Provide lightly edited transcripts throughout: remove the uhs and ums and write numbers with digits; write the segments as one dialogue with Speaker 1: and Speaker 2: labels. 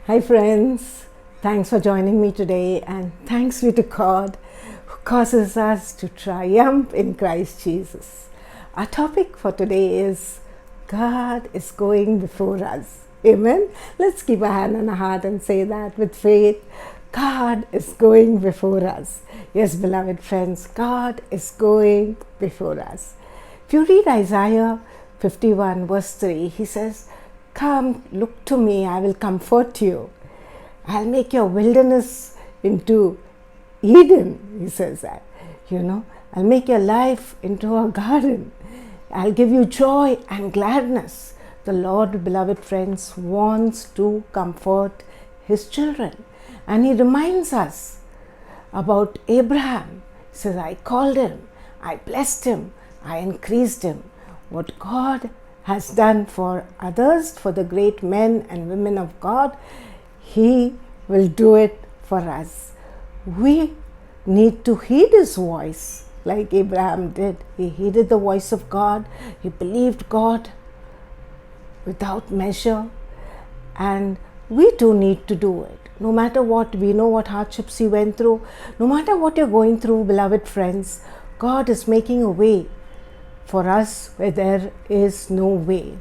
Speaker 1: Hi, friends. Thanks for joining me today, and thanks be to God who causes us to triumph in Christ Jesus. Our topic for today is God is going before us. Amen. Let's keep a hand on our heart and say that with faith. God is going before us. Yes, beloved friends, God is going before us. If you read Isaiah 51 verse 3, he says, "Come, look to me, I will comfort you. I'll make your wilderness into Eden," he says that. I'll make your life into a garden. I'll give you joy and gladness. The Lord, beloved friends, wants to comfort his children. And he reminds us about Abraham. He says, "I called him, I blessed him, I increased him." What God has done for others, for the great men and women of God, he will do it for us. We need to heed his voice like Abraham did. He heeded the voice of God. He believed God without measure, and we too need to do it. No matter what, we know what hardships he went through. No matter what you're going through, beloved friends, God is making a way for us where there is no way.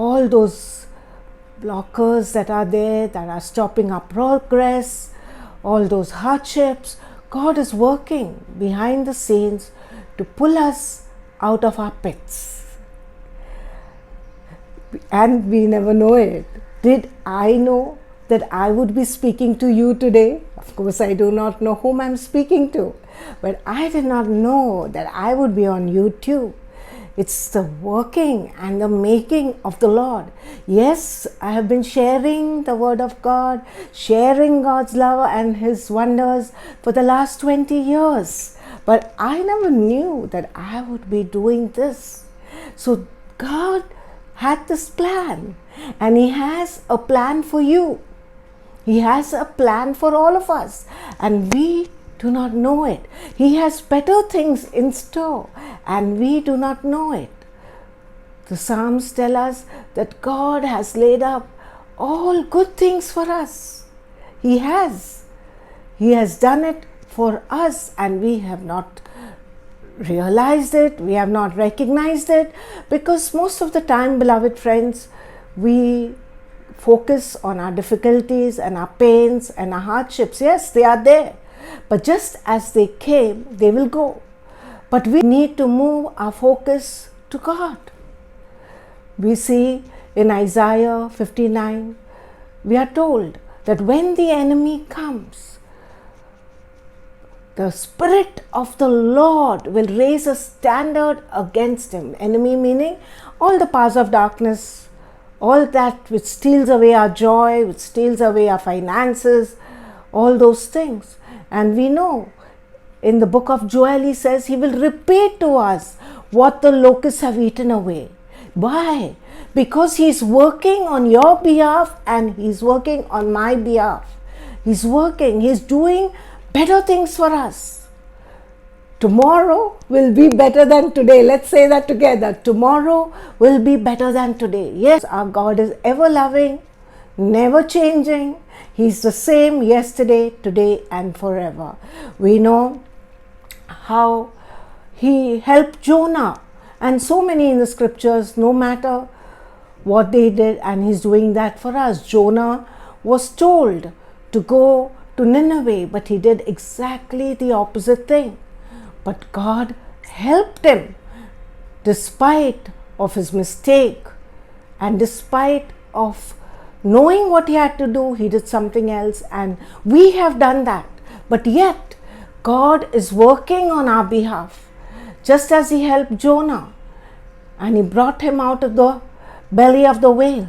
Speaker 1: All those blockers that are there, that are stopping our progress, all those hardships, God is working behind the scenes to pull us out of our pits. And we never know it. Did I know that I would be speaking to you today? Of course, I do not know whom I'm speaking to, but I did not know that I would be on YouTube. It's the working and the making of the Lord. Yes, I have been sharing the Word of God, sharing God's love and His wonders for the last 20 years. But I never knew that I would be doing this. So God had this plan, and He has a plan for you. He has a plan for all of us, and we do not know it. He has better things in store, and we do not know it. The Psalms tell us that God has laid up all good things for us. He has. He has done it for us, and we have not realized it, we have not recognized it, because most of the time, beloved friends, we focus on our difficulties and our pains and our hardships. Yes, they are there, but just as they came, they will go. But we need to move our focus to God. We see in Isaiah 59, we are told that when the enemy comes, the Spirit of the Lord will raise a standard against him. Enemy meaning all the powers of darkness, all that which steals away our joy, which steals away our finances, all those things. And we know in the book of Joel, he says he will repay to us what the locusts have eaten away. Why? Because he's working on your behalf and he's working on my behalf. He's working, he's doing better things for us. Tomorrow will be better than today. Let's say that together. Tomorrow will be better than today. Yes, our God is ever loving, never changing. He's the same yesterday, today, and forever. We know how he helped Jonah, and so many in the scriptures, no matter what they did, and he's doing that for us. Jonah was told to go to Nineveh, but he did exactly the opposite thing. But God helped him despite of his mistake, and despite of knowing what he had to do, he did something else, and we have done that. But yet God is working on our behalf, just as he helped Jonah and he brought him out of the belly of the whale.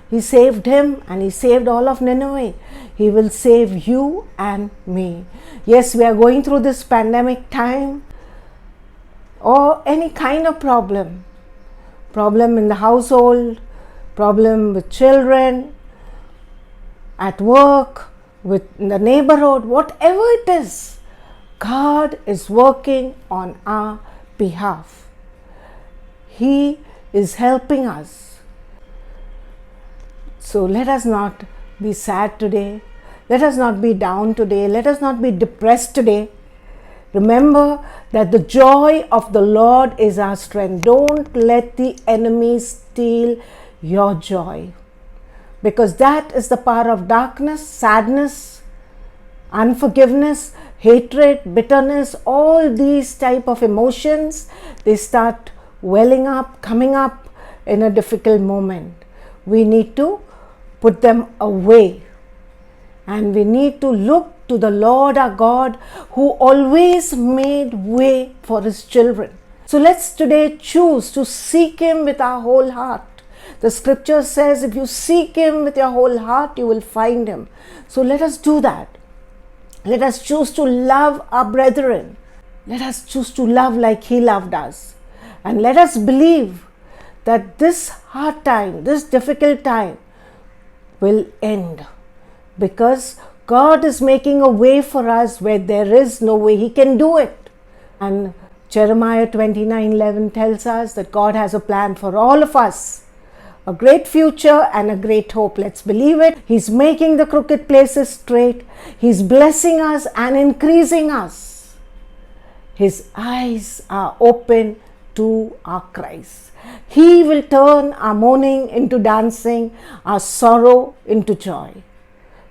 Speaker 1: He saved him and he saved all of Nineveh. He will save you and me. Yes, we are going through this pandemic time, or any kind of problem in the household, problem with children, at work, with the neighborhood, whatever it is, God is working on our behalf. He is helping us. So let us not be sad today. Let us not be down today. Let us not be depressed today. Remember that the joy of the Lord is our strength. Don't let the enemy steal your joy, because that is the power of darkness, sadness, unforgiveness, hatred, bitterness. All these type of emotions, they start welling up, coming up in a difficult moment. We need to put them away, and we need to look to the Lord our God, who always made way for his children. So let's today choose to seek him with our whole heart. The scripture says, if you seek him with your whole heart, you will find him. So let us do that. Let us choose to love our brethren. Let us choose to love like he loved us. And let us believe that this hard time, this difficult time will end, because God is making a way for us where there is no way. He can do it. And Jeremiah 29:11 tells us that God has a plan for all of us, a great future and a great hope. Let's believe it. He's making the crooked places straight. He's blessing us and increasing us. His eyes are open to our cries. He will turn our mourning into dancing, our sorrow into joy.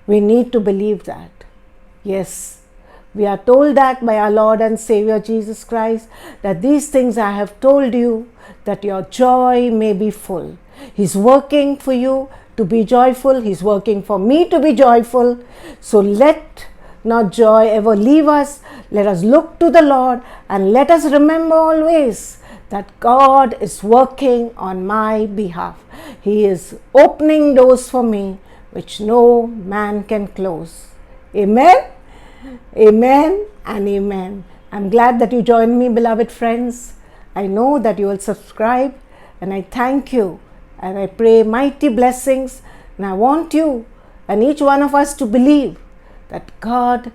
Speaker 1: We need to believe that. Yes, we are told that by our Lord and Savior Jesus Christ, that these things I have told you, that your joy may be full. He's working for you to be joyful. He's working for me to be joyful. So let not joy ever leave us. Let us look to the Lord, and let us remember always that God is working on my behalf. He is opening doors for me which no man can close. Amen, amen, and amen. I'm glad that you joined me, beloved friends. I know that you will subscribe, and I thank you, and I pray mighty blessings. And I want you and each one of us to believe that God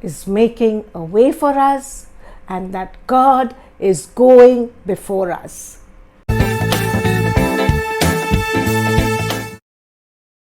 Speaker 1: is making a way for us, and that God is going before us.